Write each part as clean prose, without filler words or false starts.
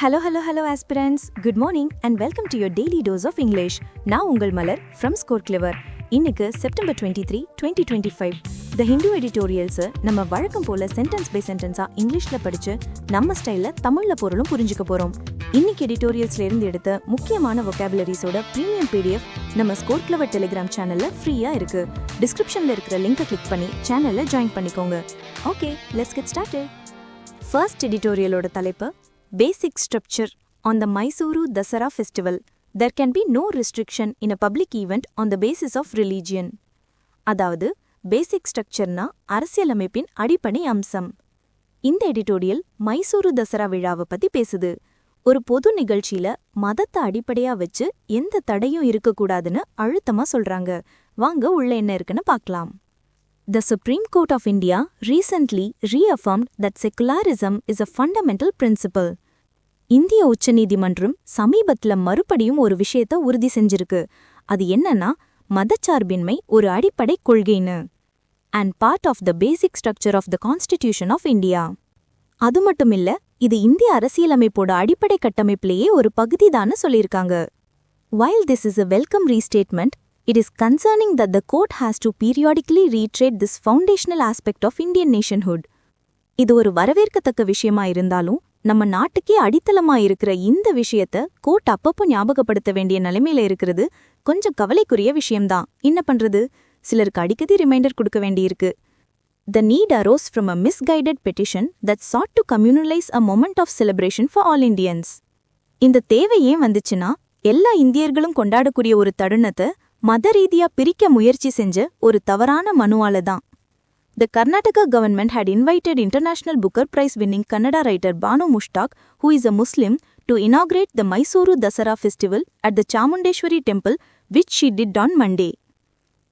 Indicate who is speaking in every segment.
Speaker 1: Hello aspirants. Good morning and welcome to your daily dose of English. நான் உங்கள் மலர் from Score Clever. இன்னைக்கு September 23, 2025. The Hindu editorials நம்ம வழக்கம் போல sentence by சென்டென்ஸா இங்கிலீஷ்ல படிச்சு நம்ம ஸ்டைல்ல தமிழ்ல பொருளும் புரிஞ்சுக்க போறோம். இன்னைக்கு எடிட்டோரியல்ஸ்ல இருந்து எடுத்த முக்கியமான vocabularies-ஓட பிரீமியம் PDF நம்ம Score Clever Telegram சேனல்ல ஃப்ரீயா இருக்கு. டிஸ்கிரிப்ஷன்ல இருக்கிற லிங்கை கிளிக் பண்ணி சேனல்ல ஜாயின் பண்ணிக்கோங்க. Okay, let's get started. First editorial-ஓட தலைப்பு Basic structure on the Mysuru Dasara festival. There can be no restriction in a public event on the basis of religion. அதாவது பேசிக் ஸ்ட்ரக்சர்னா அரசியலமைப்பின் அடிப்படை அம்சம். இந்த எடிட்டோரியல் மைசூரு தசரா விழாவை பத்தி பேசுது. ஒரு பொது நிகழ்ச்சியில மதத்தை அடிப்படையா வச்சு எந்த தடையும் இருக்கக்கூடாதுன்னு அழுத்தமா சொல்றாங்க. வாங்க உள்ள என்ன இருக்குன்னு பார்க்கலாம். The Supreme Court of India recently reaffirmed that secularism is a fundamental principle. இந்திய உச்சநீதிமன்றம் சமீபத்துல மறுபடியும் ஒரு விஷயத்தை உறுதி செஞ்சிருக்கு. அது என்னன்னா மதச்சார்பின்மை ஒரு அடிப்படை கொள்கைன்னு. And part of the basic structure of the Constitution of India. அது மட்டுமில்ல, இது இந்திய அரசியலமைப்போட அடிப்படை கட்டமைப்பிலேயே ஒரு பகுதிதான்னு சொல்லியிருக்காங்க. While this is a welcome restatement, it is concerning that the court has to periodically reiterate this foundational aspect of Indian nationhood. இது ஒரு வரவேற்கத்தக்க விஷயமா இருந்தாலும் நம்ம நாட்டுக்கே அடித்தளமா இருக்கிற இந்த விஷயத்தை கோர்ட் அப்பப்போ ஞாபகப்படுத்த வேண்டிய நிலைமையில இருக்கிறது கொஞ்சம் கவலைக்குரிய விஷயம்தான். என்ன பண்றது, சிலருக்கு அடிக்கடி ரிமைண்டர் கொடுக்க வேண்டியிருக்கு. The need arose from a misguided petition that sought to communalize a moment of celebration for all Indians. இந்த தேவை ஏன் வந்துச்சுன்னா, எல்லா இந்தியர்களும் கொண்டாடக்கூடிய ஒரு தருணத்தை மத ரீதியா பிரிக்க முயற்சி செஞ்ச ஒரு தவறான மனுவால தான். The Karnataka government had invited International Booker Prize winning Kannada writer Banu Mushtaq, who is a Muslim, to inaugurate the Mysuru Dasara festival at the Chamundeshwari temple, which she did on Monday.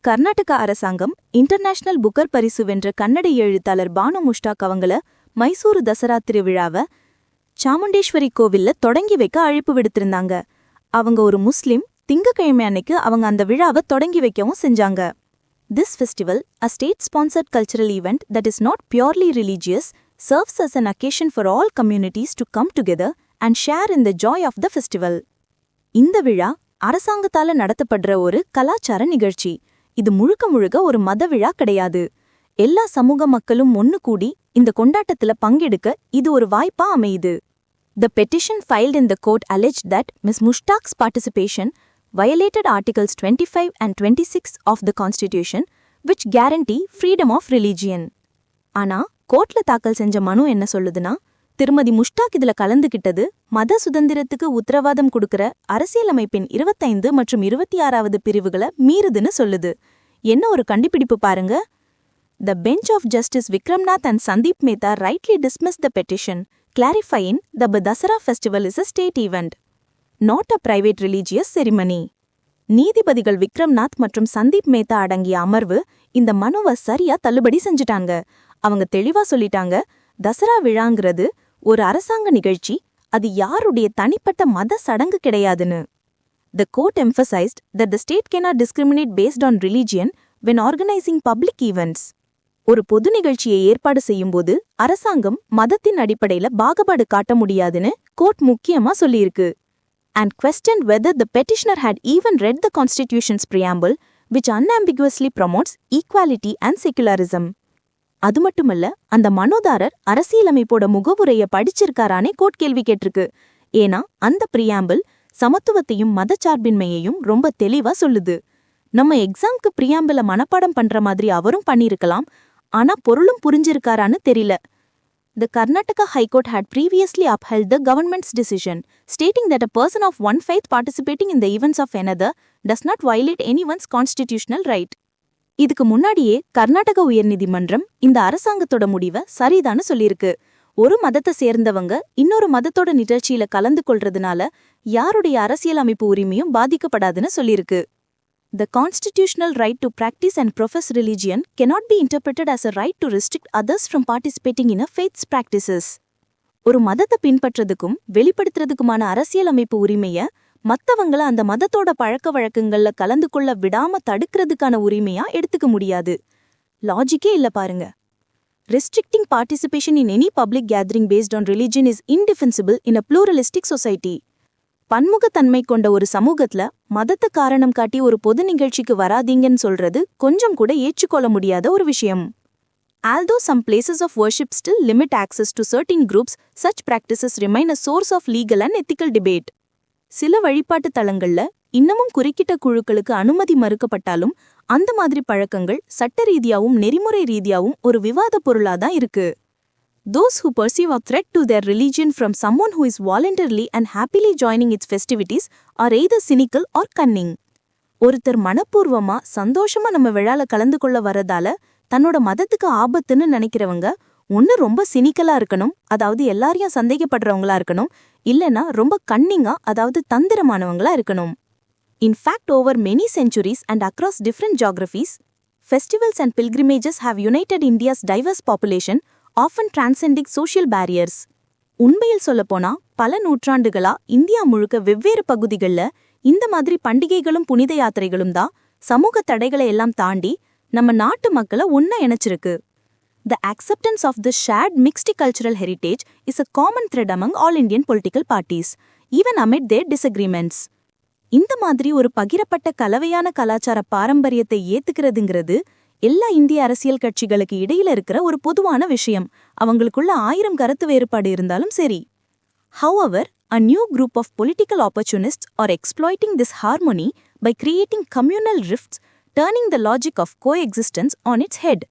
Speaker 1: Karnataka அரசாங்கம் international Booker பரிசு வென்ற கன்னட எழுத்தாளர் பானு முஷ்டாக் அவங்கள மைசூரு தசரா திருவிழாவை சாமுண்டேஸ்வரி கோவில்ல தொடங்கி வைக்க அழைப்பு விடுத்திருந்தாங்க. அவங்க ஒரு முஸ்லிம். திங்கக்கிழமை அன்னைக்கு அவங்க அந்த விழாவை தொடங்கி வைக்கவும் செஞ்சாங்க. This festival, a state-sponsored cultural event that is not purely religious, serves as an occasion for all communities to come together and share in the joy of the festival. இந்த விழா அரசாங்கத்தால நடத்தப்படுற ஒரு கலாச்சார நிகழ்ச்சி. இது முழுக்க ஒரு மத விழா கிடையாது. எல்லா சமூக மக்களும் ஒன்னு கூடி இந்த கொண்டாட்டத்துல பங்கெடுக்க இது ஒரு வாய்ப்பா அமையுது. The petition filed in the court alleged that Ms. Mushtaq's participation violated Articles 25 and 26 of the Constitution, which guarantee freedom of religion. ஆனா கோர்ட்ல தாக்கல் செஞ்ச மனு என்ன சொல்லுதுன்னா, திருமதி முஷ்டாக் இதுல கலந்துகிட்டது மத சுதந்திரத்துக்கு உத்தரவாதம் கொடுக்கிற அரசியலமைப்பின் 25 மற்றும் 26வது பிரிவுகளை மீறுதுன்னு சொல்லுது. என்ன ஒரு கண்டுபிடிப்பு பாருங்க. The bench of Justice Vikramnath and Sandeep Mehta rightly dismissed the petition, clarifying that the Dasara festival is a state event, not a private religious ceremony. நீதிபதிகள் விக்ரம்நாத் மற்றும் சந்தீப் மேத்தா அடங்கிய அமர்வு இந்த மனுவை சரியா தள்ளுபடி செஞ்சுட்டாங்க. அவங்க தெளிவா சொல்லிட்டாங்க, தசரா விழாங்கிறது ஒரு அரசாங்க நிகழ்ச்சி, அது யாருடைய தனிப்பட்ட மத சடங்கு கிடையாதுன்னு. The court emphasized that the state cannot discriminate based on religion when organizing public events. ஒரு பொது நிகழ்ச்சியை ஏற்பாடு செய்யும்போது அரசாங்கம் மதத்தின் அடிப்படையில பாகுபாடு காட்ட முடியாதுன்னு கோர்ட் முக்கியமா சொல்லியிருக்கு. And questioned whether the petitioner had even read the Constitution's preamble, which unambiguously promotes equality and secularism. அது மட்டுமல்ல, அந்த மனுதாரர் அரசியலமைப்போட முகவுரைய படிச்சிருக்காரானே கோர்ட் கேள்வி கேட்டிருக்கு. ஏன்னா அந்த பிரியாம்பிள் சமத்துவத்தையும் மதச்சார்பின்மையையும் ரொம்ப தெளிவா சொல்லுது. நம்ம எக்ஸாம்க்கு பிரியாம்பிள மனப்பாடம் பண்ற மாதிரி அவரும் பண்ணியிருக்கலாம், ஆனா பொருளும் புரிஞ்சிருக்காரான்னு தெரியல. The Karnataka High Court had previously upheld the government's decision, stating that a person of one faith participating in the events of another does not violate anyone's constitutional right. இதுக்கு முன்னாடியே கர்நாடக உயர்நீதிமன்றம் இந்த அரசாங்கத்தோட முடிவை சரிதான்னு சொல்லியிருக்கு. ஒரு மதத்தை சேர்ந்தவங்க இன்னொரு மதத்தோட நிகழ்ச்சியில கலந்து கொள்றதுனால யாருடைய அரசியலமைப்பு உரிமையும் பாதிக்கப்படாதுன்னு சொல்லியிருக்கு. The constitutional right to practice and profess religion cannot be interpreted as a right to restrict others from participating in a faith's practices. ஒரு மதத்தை பின்பற்றதுக்கும் வெளிப்படுத்துறதுக்குமான அரசியலமைப்பு உரிமைய மத்தவங்கள அந்த மதத்தோட பழக்க வழக்கங்கள்ல கலந்து கொள்ள விடாம தடுக்கிறதுக்கான உரிமையா எடுத்துக்க முடியாது. லாஜிக்கே இல்ல பாருங்க. restricting participation in any public gathering based on religion is indefensible in a pluralistic society. பன்முகத்தன்மை கொண்ட ஒரு சமூகத்துல மதத்தை காரணம் காட்டி ஒரு பொது நிகழ்ச்சிக்கு வராதீங்கன்னு சொல்றது கொஞ்சம் கூட ஏற்றுக்கொள்ள முடியாத ஒரு விஷயம். Although some places of worship still limit access to certain groups, such practices remain a source of legal and ethical debate. சில வழிபாட்டு தலங்கள்ல இன்னமும் குறுக்கிட்ட குழுக்களுக்கு அனுமதி மறுக்கப்பட்டாலும் அந்த மாதிரி பழக்கங்கள் சட்ட ரீதியாவும் நெறிமுறை ரீதியாவும் ஒரு விவாத பொருளாதான் இருக்கு. Those who perceive a threat to their religion from someone who is voluntarily and happily joining its festivities are either cynical or cunning. ஒருத்தர் மனப்பூர்வமா சந்தோஷமா நம்ம விழால கலந்து கொள்ள வரதால தன்னோட மதத்துக்கு ஆபத்துன்னு நினைக்கிறவங்க ஒன்னு ரொம்ப சினிக்கலா இருக்கணும், அதாவது எல்லாரையும் சந்தேகப்படுறவங்களா இருக்கணும், இல்லனா ரொம்ப கன்னிங்கா, அதாவது தந்திரமானவங்களா இருக்கணும். In fact, over many centuries and across different geographies, festivals and pilgrimages have united India's diverse population, often transcending social barriers. உண்மையில் சொல்லப்போனா பல நூற்றாண்டுகளா இந்தியா முழுக்க வெவ்வேறு பகுதிகள்ல இந்த மாதிரி பண்டிகைகளும் புனித யாத்திரைகளும் தான் சமூக தடைகளை எல்லாம் தாண்டி நம்ம நாட்டு மக்களை ஒன்னா இணைச்சிருக்கு. The acceptance of this shared mixed cultural heritage is a common thread among all Indian political parties, even amid their disagreements. இந்த மாதிரி ஒரு பகிரப்பட்ட கலவையான கலாச்சார பாரம்பரியத்தை ஏத்துக்கிறதுங்கிறது எல்லா இந்திய அரசியல் கட்சிகளுக்கு இடையில இருக்கிற ஒரு பொதுவான விஷயம், அவங்களுக்குள்ள 1000 கருத்து வேறுபாடு இருந்தாலும் சரி. However, a new group of political opportunists are exploiting this harmony by creating communal rifts, turning the logic of coexistence on its head.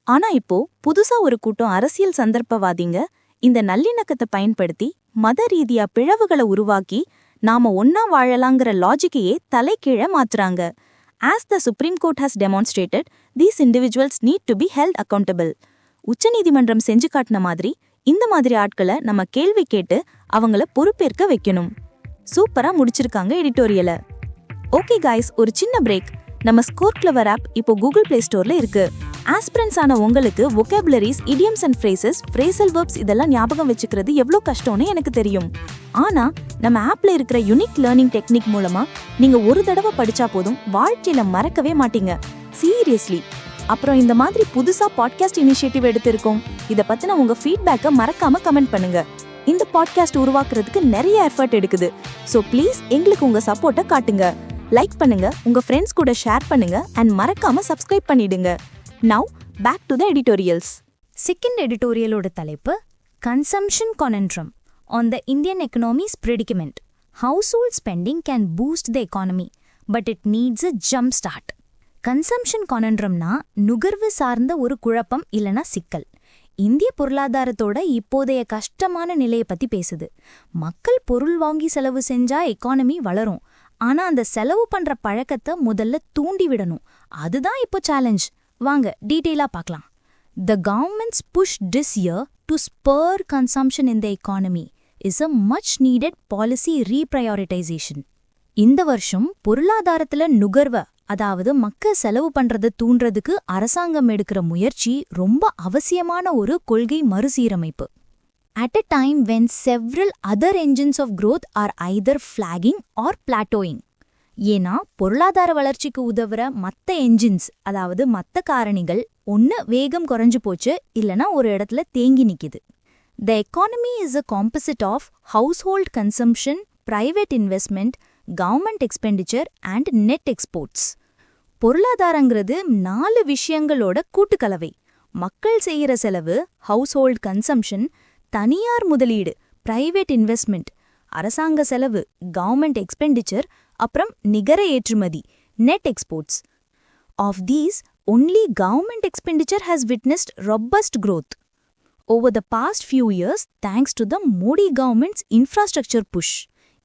Speaker 1: ஆனா இப்போ புதுசா ஒரு கூட்டம் அரசியல் சந்தர்ப்பவாதிங்க இந்த நல்லிணக்கத்தை பயன்படுத்தி மத ரீதியா பிளவுகளை உருவாக்கி நாம ஒன்னா வாழலாங்கிற லாஜிக்கையே தலைகீழ மாத்துறாங்க. As the Supreme Court has demonstrated, these individuals need to be held accountable. உச்சநீதிமன்றம் செஞ்சு காட்டின மாதிரி இந்த மாதிரி ஆட்களை நம்ம கேள்வி கேட்டு அவங்கள பொறுப்பேற்க வைக்கணும். சூப்பரா முடிச்சிருக்காங்க எடிட்டோரியல. ஓகே காய்ஸ், ஒரு சின்ன பிரேக். நம்ம ஸ்கோர் கிளவர் ஆப் இப்போ கூகுள் பிளே ஸ்டோர்ல இருக்கு. ஆஸ்பிரன்ஸ் ஆன உங்களுக்கு vocabularies, idioms and phrases, phrasal verbs இதெல்லாம் ஞாபகம் வச்சுக்கிறது எவ்வளோ கஷ்டம்னு எனக்கு தெரியும். ஆனா நம்ம ஆப்ல இருக்கிற யூனிக் லேர்னிங் டெக்னிக் மூலமா நீங்க ஒரு தடவை படிச்சா போதும், வாழ்க்கையில மறக்கவே மாட்டீங்க. சீரியஸ்லி. அப்புறம் இந்த மாதிரி புதுசா பாட்காஸ்ட் இனிஷியேட்டிவ் எடுத்திருக்கோம். இத பத்தின உங்க ஃபீட்பேக்கை மறக்காம கமெண்ட் பண்ணுங்க. இந்த பாட்காஸ்ட் உருவாக்குறதுக்கு நிறைய எஃபர்ட் எடுக்குது. ஸோ ப்ளீஸ் எங்களுக்கு உங்க சப்போர்ட்டை காட்டுங்க. லைக் பண்ணுங்க, உங்க ஃப்ரெண்ட்ஸ் கூட ஷேர் பண்ணுங்க அண்ட் மறக்காம சப்ஸ்கிரைப் பண்ணிடுங்க. Now back to the editorials.
Speaker 2: Second எடிட்டோரியலோட தலைப்பு consumption conundrum on the Indian economy's predicament. Household spending can boost the economy, but it needs a jump start. Consumption conundrumனா நுகர்வு சார்ந்த ஒரு குழப்பம் இல்லனா சிக்கல். இந்திய பொருளாதாரத்தோட இப்போதைய கஷ்டமான நிலையை பத்தி பேசுது. மக்கள் பொருள் வாங்கி செலவு செஞ்சா எக்கானமி வளரும், ஆனா அந்த செலவு பண்ற பழக்கத்தை முதல்ல தூண்டி விடணும். அதுதான் இப்போ சேலஞ்ச். வாங்க டீட்டெயிலா பார்க்கலாம். The government's push this year to spur consumption in the economy is a much needed policy reprioritization. இந்த வருஷம் பொருளாதாரத்துல நுகர்வ, அதாவது மக்கள் செலவு பண்றதை தூண்டுறதுக்கு அரசாங்கம் எடுக்கிற முயற்சி ரொம்ப அவசியமான ஒரு கொள்கை மறுசீரமைப்பு. At a time when several other engines of growth are either flagging or plateauing. ஏன்னா பொருளாதார வளர்ச்சிக்கு உதவுற மத்த என்ஜின்ஸ், அதாவது மத்த காரணிகள் ஒன்னு வேகம் குறைஞ்சு போச்சு, இல்லனா ஒரு இடத்துல தேங்கி நிக்குது. The economy is a composite of household consumption, private investment, government expenditure and net exports. பொருளாதாரங்கிறது 4 விஷயங்களோட கூட்டுக்கலவை. மக்கள் செய்யற செலவு, ஹவுஸ்ஹோல்ட் கன்சம்ஷன், தனியார் முதலீடு, பிரைவேட் இன்வெஸ்ட்மெண்ட், அரசாங்க செலவு, கவர்மெண்ட் எக்ஸ்பெண்டிச்சர், அப்புறம் நிகர ஏற்றுமதி, net exports. Of these, only government expenditure has witnessed robust growth over the past few years thanks to the Modi government's infrastructure push.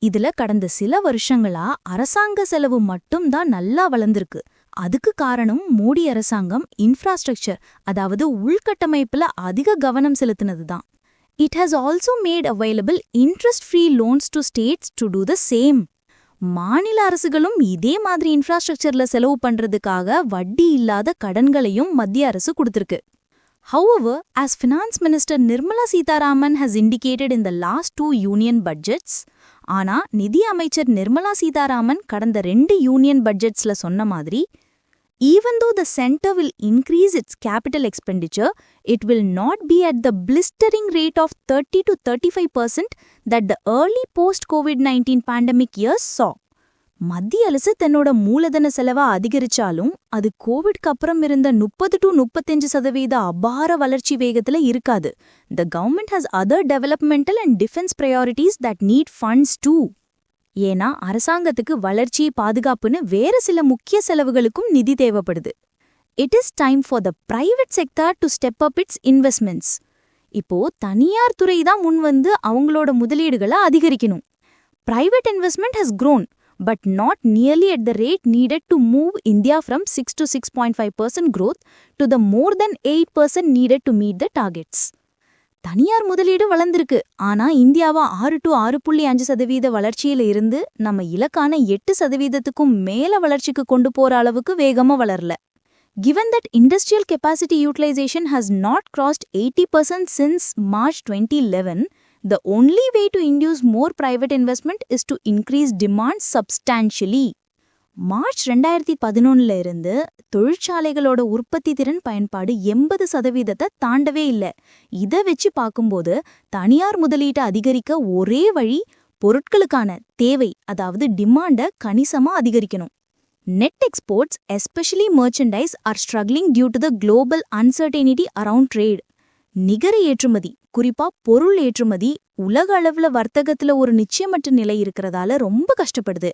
Speaker 2: இதுல கடந்த சில வருஷங்களா அரசாங்க செலவு மட்டும் தான் நல்லா வளர்ந்திருக்கு. அதுக்கு காரணம் மோடி அரசாங்கம் இன்ஃப்ராஸ்ட்ரக்சர், அதாவது உள்கட்டமைப்புல அதிக கவனம் செலுத்தினதுதான். It has also made available interest-free loans to states to do the same. மாநில அரசுகளும் இதே மாதிரி இன்ஃப்ராஸ்ட்ரக்சர்ல செலவு பண்றதுக்காக வட்டி இல்லாத கடன்களையும் மத்திய அரசு கொடுத்திருக்கு. However, as Finance Minister Nirmala Sitharaman has indicated in the last 2 union budgets, ஆனா நிதி அமைச்சர் நிர்மலா சீதாராமன் கடந்த 2 யூனியன் பட்ஜெட்ஸ்ல சொன்ன மாதிரி,
Speaker 1: Even though the center will increase its capital expenditure, it will not be at the blistering rate of 30 to 35% that the early post-COVID-19 pandemic years saw. மத்திய அரசு தன்னோட மூலதன செலவை அதிகரிச்சாலும் அது கோவிட்க்கு அப்புறம் இருந்த 30 to 35% அபார வளர்ச்சி வேகத்துல இருக்காது. The government has other developmental and defense priorities that need funds too. ஏன்னா அரசாங்கத்துக்கு வளர்ச்சி பாதுகாப்புன்னு வேற சில முக்கிய செலவுகளுக்கும் நிதி தேவைப்படுது. It is time for the private sector to step up its investments. இப்போ தனியார் துறை தான் முன் வந்து அவங்களோட முதலீடுகளை அதிகரிக்கணும். Private investment has grown, but not nearly at the rate needed to move India from 6 to 6.5% growth to the more than 8% needed to meet the targets. தனியார் முதலீடு வளர்ந்திருக்கு, ஆனா இந்தியாவா 6 to 6.5% வளர்ச்சியில இருந்து நம்ம இலக்கான 8%க்கும் மேல வளர்ச்சிக்கு கொண்டு போற அளவுக்கு வேகமா வளரல. Given that industrial capacity utilization has not crossed 80% since March 2011, the only way to induce more private investment is to increase demand substantially. March 2011 இருந்து தொழிற்சாலைகளோட உற்பத்தி திறன் பயன்பாடு 80% தாண்டவே இல்ல. இதை வச்சு பார்க்கும்போது தனியார் முதலீட்டை அதிகரிக்க ஒரே வழி பொருட்களுக்கான தேவை, அதாவது டிமாண்ட கணிசமா அதிகரிக்கணும். Net exports, especially merchandise, are struggling due to the global uncertainty around trade. நிகர ஏற்றுமதி, குறிப்பா பொருள் ஏற்றுமதி உலக அளவுல வர்த்தகத்துல ஒரு நிச்சயமற்ற நிலை இருக்கிறதால ரொம்ப கஷ்டப்படுது.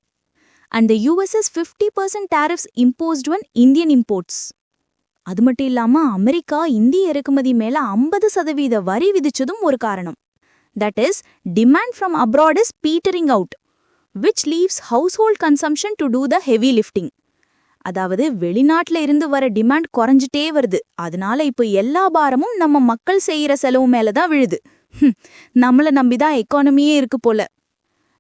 Speaker 1: And the US's 50% tariffs imposed on Indian imports. அது மட்டும் இல்லாம அமெரிக்கா இந்திய இறக்குமதி மேல 50% வரி விதிச்சதும் ஒரு காரணம். That is, demand from abroad is petering out, which leaves household consumption to do the heavy lifting. அதாவது வெளிநாட்டுல இருந்து வர டிமாண்ட் குறைஞ்சிட்டே வருது. அதனால இப்போ எல்லா பாரமும் நம்ம மக்கள் செய்யற செலவு மேலதான் விழுது. நம்மள நம்பிதான் எக்கானமியே இருக்கு போல.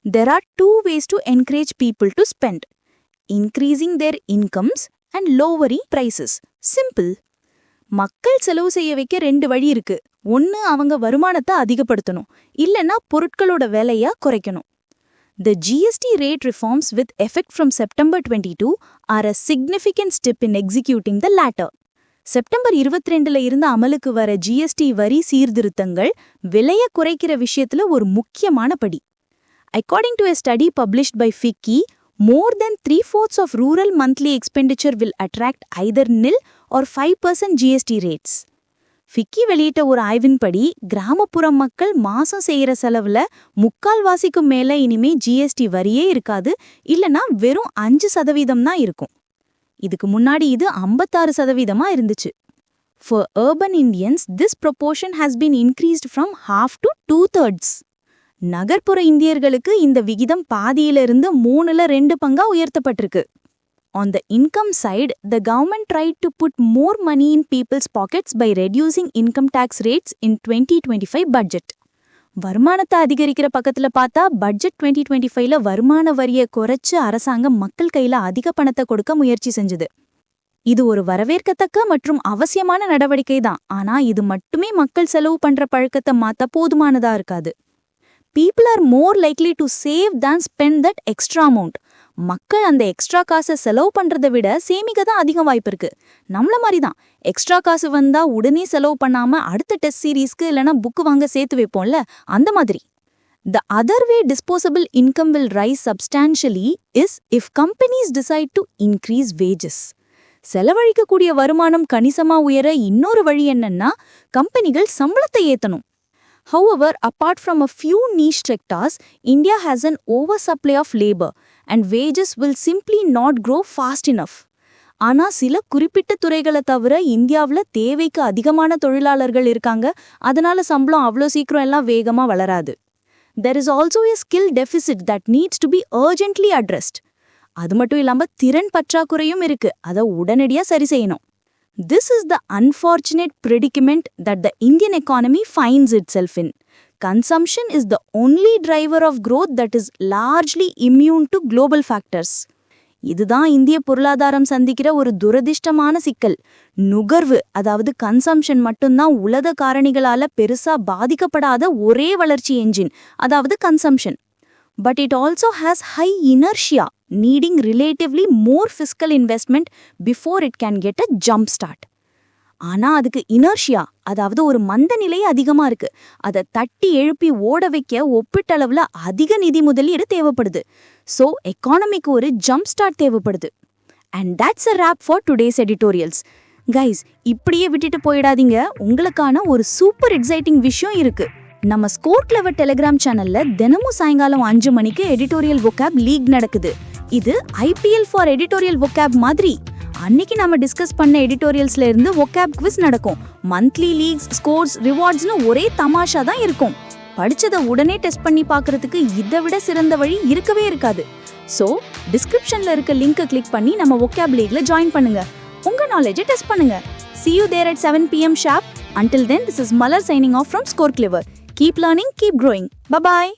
Speaker 1: There are two ways to encourage people to spend: increasing their incomes and lowering prices. Simple. மக்கள் செலவு செய்ய வைக்க 2 வழி இருக்கு. ஒன்னு அவங்க வருமானத்தை அதிகப்படுத்தணும், இல்லனா பொருட்களோட விலையை குறைக்கணும். The GST rate reforms with effect from September 22 are a significant step in executing the latter. September 22 இருந்து அமலுக்கு வர GST வரி சீர்திருத்தங்கள் விலையை குறைக்கிற விஷயத்துல ஒரு முக்கியமான படி. According to a study published by FICCI, more than 3/4 of rural monthly expenditure will attract either nil or 5% GST rates. FICCI வெளியிட்ட ஒரு ஆய்வின்படி கிராமப்புற மக்கள் மாசம் செய்யற செலவுல 3/4 மேல இனிமே GST வரியே இருக்காது, இல்லனா வெறும் 5% தான் இருக்கும். இதுக்கு முன்னாடி இது 56% இருந்துச்சு. For urban Indians, this proportion has been increased from half to 2/3. நகர்ப்புற இந்தியர்களுக்கு இந்த விகிதம் பாதியிலிருந்து 3/2 பங்கா உயர்த்தப்பட்டிருக்கு. On the income side, the government tried to put more money in people's pockets by reducing income tax rates in 2025 budget. வருமானத்தை அதிகரிக்கிற பக்கத்துல பார்த்தா budget 2025ல வருமான வரியை குறைச்சு அரசாங்கம் மக்கள் கையில அதிக பணத்தை கொடுக்க முயற்சி செஞ்சது. இது ஒரு வரவேற்கத்தக்க மற்றும் அவசியமான நடவடிக்கை தான். ஆனா இது மட்டுமே மக்கள் செலவு பண்ற பழக்கத்தை மாத்த போதுமானதா இருக்காது. People are more likely to save than spend that extra amount. மக்கள் அந்த எக்ஸ்ட்ரா காசை செலவு பண்றதை விட சேமிக்க தான் அதிகம் வாய்ப்பு இருக்கு. நம்மள மாதிரி தான் எக்ஸ்ட்ரா காசு வந்தா உடனே செலவு பண்ணாம அடுத்த டெஸ்ட் சீரீஸ்க்கு இல்லைனா புக்கு வாங்க சேர்த்து வைப்போம்ல, அந்த மாதிரி. The other way disposable income will rise substantially is if companies decide to increase wages. செலவழிக்கக்கூடிய வருமானம் கணிசமா உயர இன்னொரு வழி என்னன்னா கம்பெனிகள் சம்பளத்தை ஏத்தணும். However, apart from a few niche sectors, India has an oversupply of labor and wages will simply not grow fast enough. ஆனா சில குறிப்பிட்ட துறைகளை தவிர இந்தியாவுல தேவைக்கு அதிகமான தொழிலாளர்கள் இருக்காங்க, அதனால சம்பளம் அவ்வளோ சீக்கிரம் எல்லாம் வேகமா வளராது. There is also a skill deficit that needs to be urgently addressed. அது மட்டும் இல்லாம திறன் பற்றாக்குறையும் இருக்கு, அதை உடனடியா சரி செய்யணும். This is the unfortunate predicament that the Indian economy finds itself in. Consumption is the only driver of growth that is largely immune to global factors. இதுதான் இந்திய பொருளாதாரம் சந்திக்கிற ஒரு துரதிர்ஷ்டமான சிக்கல். நுகர்வு, அதாவது கன்சம்ஷன் மட்டும்தான் உலக காரணிகளால பெருசா பாதிக்கப்படாத ஒரே வளர்ச்சி என்ஜின், அதாவது consumption. but it also has high inertia, needing relatively more fiscal investment before it can get a jump start. ஆனா அதுக்கு இனர்ஷியா, அதாவது ஒரு மந்த நிலை அதிகமா இருக்கு. அதை தட்டி எழுப்பி ஓட வைக்க ஒப்பீட்டளவுல அதிக நிதி முதலீடு தேவைப்படுது. ஸோ எக்கானமிக்கு ஒரு ஜம்ப் ஸ்டார்ட் தேவைப்படுது. And that's a wrap for today's editorials. Guys, இப்படியே விட்டுட்டு போயிடாதீங்க, உங்களுக்கான ஒரு சூப்பர் எக்ஸைட்டிங் விஷயம் இருக்கு. நம்ம ஸ்கோர் கிளவர் டெலிகிராம் சேனல்ல தினமும் சாயங்காலம் 5 மணிக்கு எடிட்டோரியல் vocab லீக் நடக்குது. இது IPL ஃபார் எடிட்டோரியல் vocab மாதிரி. அன்னைக்கு நம்ம டிஸ்கஸ் பண்ண எடிட்டோரியல்ஸ்ல இருந்து vocab குவிஸ் நடக்கும். மந்த்லி லீக்ஸ், ஸ்கோர்ஸ், ரிவார்ட்ஸ்னு ஒரே தமாஷா தான் இருக்கும். படிச்சதை உடனே டெஸ்ட் பண்ணி பார்க்கறதுக்கு இதை விட சிறந்த வழி இருக்கவே இருக்காது. ஸோ டிஸ்கிரிப்ஷன்ல இருக்க லிங்கை கிளிக் பண்ணி நம்ம vocab லீக்ல ஜாயின் பண்ணுங்க. உங்க நாலேஜை டெஸ்ட் பண்ணுங்க. See you there at 7 PM sharp. Until then, this is Malar signing off from Score Clever. Keep learning, keep growing. Bye-bye.